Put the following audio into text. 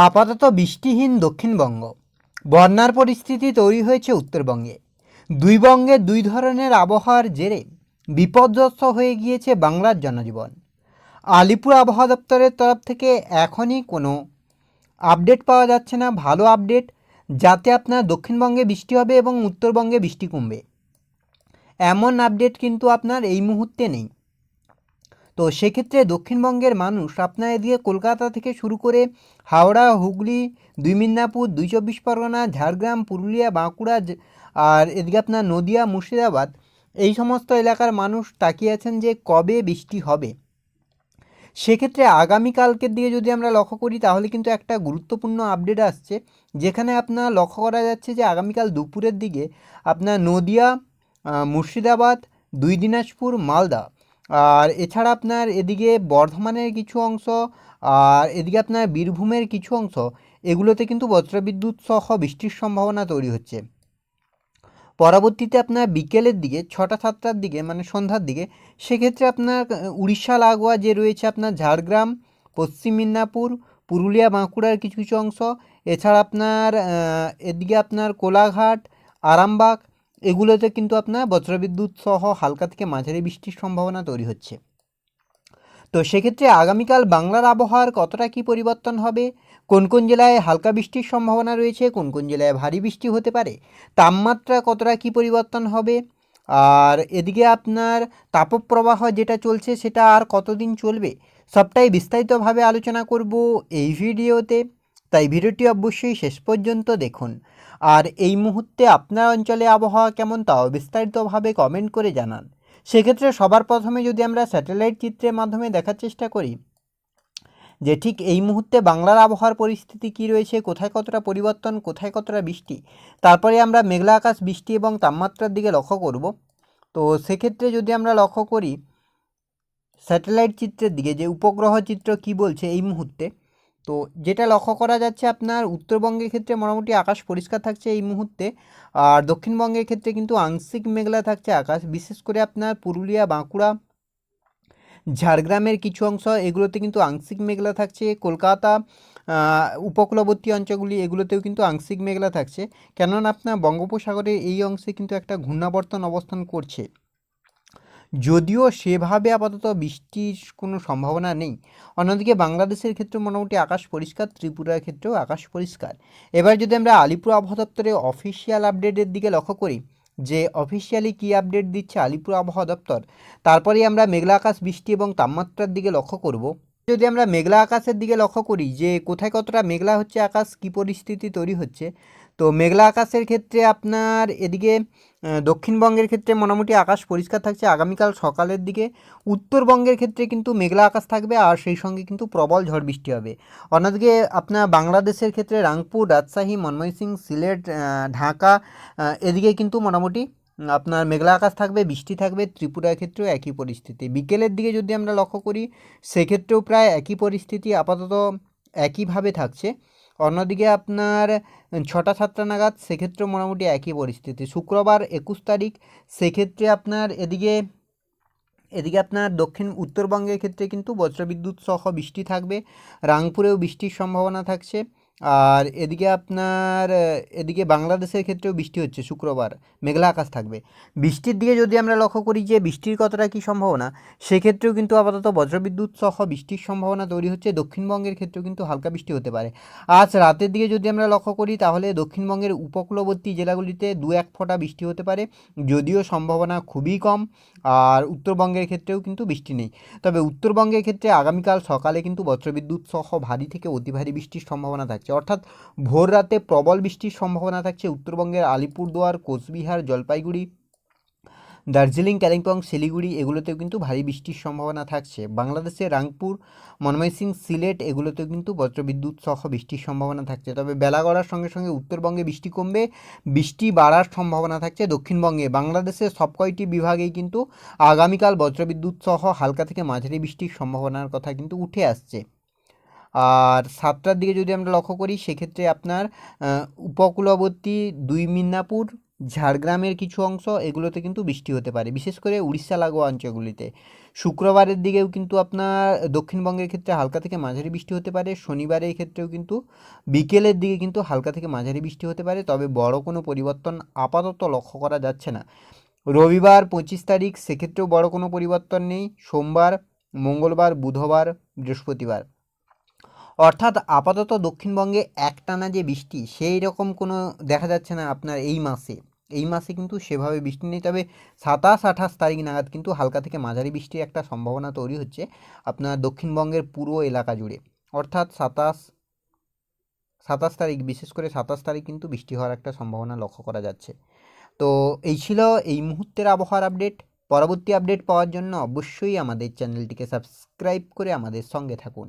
আপাতত বৃষ্টিহীন দক্ষিণবঙ্গ, বন্যার পরিস্থিতি তৈরি হয়েছে উত্তরবঙ্গে। দুই বঙ্গে দুই ধরনের আবহাওয়ার জেরে বিপর্যস্ত হয়ে গিয়েছে বাংলার জনজীবন। আলিপুর আবহাওয়া দপ্তরের তরফ থেকে এখনই কোনো আপডেট পাওয়া যাচ্ছে না, ভালো আপডেট, যাতে আপনার দক্ষিণবঙ্গে বৃষ্টি হবে এবং উত্তরবঙ্গে বৃষ্টি কমবে, এমন আপডেট কিন্তু আপনার এই মুহূর্তে নেই। তো সেক্ষেত্রে দক্ষিণবঙ্গের মানুষ আপনার এদিকে কলকাতা থেকে শুরু করে হাওড়া, হুগলি, দুই মিদনাপুর, দুই চব্বিশ পরগনা, ঝাড়গ্রাম, পুরুলিয়া, বাঁকুড়া, আর এদিকে আপনার নদিয়া, মুর্শিদাবাদ, এই সমস্ত এলাকার মানুষ তাকিয়ে আছেন যে কবে বৃষ্টি হবে। সেক্ষেত্রে আগামীকালকের দিকে যদি আমরা লক্ষ্য করি, তাহলে কিন্তু একটা গুরুত্বপূর্ণ আপডেট আসছে, যেখানে আপনার লক্ষ্য করা যাচ্ছে যে আগামীকাল দুপুরের দিকে আপনার নদিয়া, মুর্শিদাবাদ, দুই দিনাজপুর, মালদা, আর এছাড়া আপনার এদিকে বর্ধমানের কিছু অংশ, আর এদিকে আপনার বীরভূমের কিছু অংশ, এগুলোতে কিন্তু বজ্রবিদ্যুৎ সহ বৃষ্টির সম্ভাবনা তৈরি হচ্ছে। পরবর্তীতে আপনার বিকেলের দিকে 6টা-7টার দিকে, মানে সন্ধ্যার দিকে, সেক্ষেত্রে আপনার উড়িষ্যা লাগোয়া যে রয়েছে আপনার ঝাড়গ্রাম, পশ্চিম মিদনাপুর, পুরুলিয়া, বাঁকুড়ার কিছু কিছু অংশ, এছাড়া আপনার এদিকে আপনার কোলাঘাট, আরামবাগ, এগুলোতে কিন্তু আপনার বজ্রবিদ্যুৎ সহ হালকা থেকে মাঝারি বৃষ্টির সম্ভাবনা তৈরি হচ্ছে। তো সেক্ষেত্রে আগামীকাল বাংলার আবহাওয়ার কতটা কী পরিবর্তন হবে, কোন কোন জেলায় হালকা বৃষ্টির সম্ভাবনা রয়েছে, কোন কোন জেলায় ভারী বৃষ্টি হতে পারে, তাপমাত্রা কতটা কী পরিবর্তন হবে, আর এদিকে আপনার তাপপ্রবাহ যেটা চলছে সেটা আর কতদিন চলবে, সবটাই বিস্তারিতভাবে আলোচনা করব এই ভিডিওতে। তাই ভিডিওটি অবশ্যই শেষ পর্যন্ত দেখুন। আর এই মুহূর্তে আপনার অঞ্চলে আবহাওয়া কেমন তাও বিস্তারিতভাবে কমেন্ট করে জানান। সেক্ষেত্রে সবার প্রথমে যদি আমরা স্যাটেলাইট চিত্রের মাধ্যমে দেখার চেষ্টা করি যে ঠিক এই মুহূর্তে বাংলার আবহাওয়ার পরিস্থিতি কী রয়েছে, কোথায় কতটা পরিবর্তন, কোথায় কতটা বৃষ্টি, তারপরে আমরা মেঘলা আকাশ, বৃষ্টি এবং তাপমাত্রার দিকে লক্ষ্য করব। তো সেক্ষেত্রে যদি আমরা লক্ষ্য করি স্যাটেলাইট চিত্রের দিকে, যে উপগ্রহ চিত্র কি বলছে এই মুহূর্তে, তো যেটা লক্ষ্য করা যাচ্ছে আপনার উত্তরবঙ্গের ক্ষেত্রে মোটামুটি আকাশ পরিষ্কার থাকছে এই মুহূর্তে, আর দক্ষিণবঙ্গের ক্ষেত্রে কিন্তু আংশিক মেঘলা থাকছে আকাশ, বিশেষ করে আপনার পুরুলিয়া, বাঁকুড়া, ঝাড়গ্রামের কিছু অংশ, এগুলোতে কিন্তু আংশিক মেঘলা থাকছে। কলকাতা, উপকূলবর্তী অঞ্চলগুলি, এগুলোতেও কিন্তু আংশিক মেঘলা থাকছে, কেননা আপনার বঙ্গোপসাগরের এই অংশে কিন্তু একটা ঘূর্ণাবর্তন অবস্থান করছে। যদিও সেভাবে আপাতত বৃষ্টির কোনো সম্ভাবনা নেই। অন্যদিকে বাংলাদেশের ক্ষেত্রে মোটামুটি আকাশ পরিষ্কার, ত্রিপুরার ক্ষেত্রেও আকাশ পরিষ্কার। এবার যদি আমরা আলিপুর আবহাওয়া দপ্তরের অফিসিয়াল আপডেটের দিকে লক্ষ্য করি, যে অফিসিয়ালি কী আপডেট দিচ্ছে আলিপুর আবহাওয়া দপ্তর, তারপরেই আমরা মেঘলা আকাশ, বৃষ্টি এবং তাপমাত্রার দিকে লক্ষ্য করব। যদি আমরা মেঘলা আকাশের দিকে লক্ষ্য করি যে কোথায় কতটা মেঘলা হচ্ছে আকাশ, কী পরিস্থিতি তৈরি হচ্ছে, তো মেঘলা আকাশের ক্ষেত্রে আপনার এদিকে দক্ষিণবঙ্গের ক্ষেত্রে মোটামুটি আকাশ পরিষ্কার থাকছে আগামীকাল সকালের দিকে। উত্তরবঙ্গের ক্ষেত্রে কিন্তু মেঘলা আকাশ থাকবে, আর সেই সঙ্গে কিন্তু প্রবল ঝড় বৃষ্টি হবে। অন্যদিকে আপনার বাংলাদেশের ক্ষেত্রে রাংপুর, রাজশাহী, ময়মনসিংহ, সিলেট, ঢাকা, এদিকে কিন্তু মোটামুটি আপনার মেঘলা আকাশ থাকবে, বৃষ্টি থাকবে। ত্রিপুরার ক্ষেত্রেও একই পরিস্থিতি। বিকেলের দিকে যদি আমরা লক্ষ্য করি, সেক্ষেত্রেও প্রায় একই পরিস্থিতি আপাতত একইভাবে থাকছে। অন্যদিকে আপনার 6টা-7টা নাগাদ সেক্ষেত্রেও মোটামুটি একই পরিস্থিতি। শুক্রবার 21 তারিখ, সেক্ষেত্রে আপনার এদিকে আপনার উত্তরবঙ্গের ক্ষেত্রে কিন্তু বজ্রবিদ্যুৎ সহ বৃষ্টি থাকবে, রাংপুরেও বৃষ্টির সম্ভাবনা থাকছে। আর এদিকে আপনার এদিকে বাংলাদেশের ক্ষেত্রেও বৃষ্টি হচ্ছে শুক্রবার, মেঘলা আকাশ থাকবে। বৃষ্টির দিকে যদি আমরা লক্ষ্য করি যে বৃষ্টির কতটা কী সম্ভাবনা, সেক্ষেত্রেও কিন্তু আপাতত বজ্রবিদ্যুৎ সহ বৃষ্টির সম্ভাবনা তৈরি হচ্ছে। দক্ষিণবঙ্গের ক্ষেত্রেও কিন্তু হালকা বৃষ্টি হতে পারে। আজ রাতের দিকে যদি আমরা লক্ষ্য করি, তাহলে দক্ষিণবঙ্গের উপকূলবর্তী জেলাগুলিতে 2-1 ফোঁটা বৃষ্টি হতে পারে, যদিও সম্ভাবনা খুবই কম। আর উত্তরবঙ্গের ক্ষেত্রেও কিন্তু বৃষ্টি নেই। তবে উত্তরবঙ্গের ক্ষেত্রে আগামীকাল সকালে কিন্তু বজ্রবিদ্যুৎ সহ ভারী থেকে অতি ভারী বৃষ্টির সম্ভাবনা থাকছে, অর্থাৎ ভোর রাতে প্রবল বৃষ্টির সম্ভাবনা থাকছে উত্তরবঙ্গের আলিপুরদুয়ার, কোচবিহার, জলপাইগুড়ি, দার্জিলিং, কালিম্পং, শিলিগুড়ি, এগুলোতেও কিন্তু ভারী বৃষ্টির সম্ভাবনা থাকছে। বাংলাদেশের রাংপুর, ময়মনসিংহ, সিলেট, এগুলোতেও কিন্তু বজ্রবিদ্যুৎ সহ বৃষ্টির সম্ভাবনা থাকছে। তবে বেলা গড়ার সঙ্গে সঙ্গে উত্তরবঙ্গে বৃষ্টি কমবে, বৃষ্টি বাড়ার সম্ভাবনা থাকছে দক্ষিণবঙ্গে। বাংলাদেশের সব কয়টি বিভাগেই কিন্তু আগামীকাল বজ্রবিদ্যুৎ সহ হালকা থেকে মাঝারি বৃষ্টির সম্ভাবনার কথা কিন্তু উঠে আসছে। আর 7টার দিকে যদি আমরা লক্ষ্য করি, সেক্ষেত্রে আপনার উপকূলবর্তী দুই মিদনাপুর, ঝাড়গ্রামের কিছু অংশ এগুলোতে কিন্তু বৃষ্টি হতে পারে, বিশেষ করে উড়িষ্যা লাগোয়া অঞ্চলগুলিতে। শুক্রবারের দিকেও কিন্তু আপনার দক্ষিণবঙ্গের ক্ষেত্রে হালকা থেকে মাঝারি বৃষ্টি হতে পারে। শনিবারের ক্ষেত্রেও কিন্তু বিকেলের দিকে কিন্তু হালকা থেকে মাঝারি বৃষ্টি হতে পারে, তবে বড় কোনো পরিবর্তন আপাতত লক্ষ্য করা যাচ্ছে না। রবিবার 25 তারিখ, সেক্ষেত্রেও বড় কোনো পরিবর্তন নেই। সোমবার, মঙ্গলবার, বুধবার, বৃহস্পতিবার, অর্থাৎ আপাতত দক্ষিণবঙ্গে একটানা যে বৃষ্টি সেই রকম কোনো দেখা যাচ্ছে না আপনার এই মাসে কিন্তু সেভাবে বৃষ্টি নেই। তবে 27-28 তারিখ নাগাদ কিন্তু হালকা থেকে মাঝারি বৃষ্টির একটা সম্ভাবনা তৈরি হচ্ছে আপনার দক্ষিণবঙ্গের পুরো এলাকা জুড়ে। অর্থাৎ 27 তারিখ, বিশেষ করে 27 তারিখ কিন্তু বৃষ্টি হওয়ার একটা সম্ভাবনা লক্ষ্য করা যাচ্ছে। তো এই ছিল এই মুহূর্তের আবহাওয়ার আপডেট। পরবর্তী আপডেট পাওয়ার জন্য অবশ্যই আমাদের চ্যানেলটিকে সাবস্ক্রাইব করে আমাদের সঙ্গে থাকুন।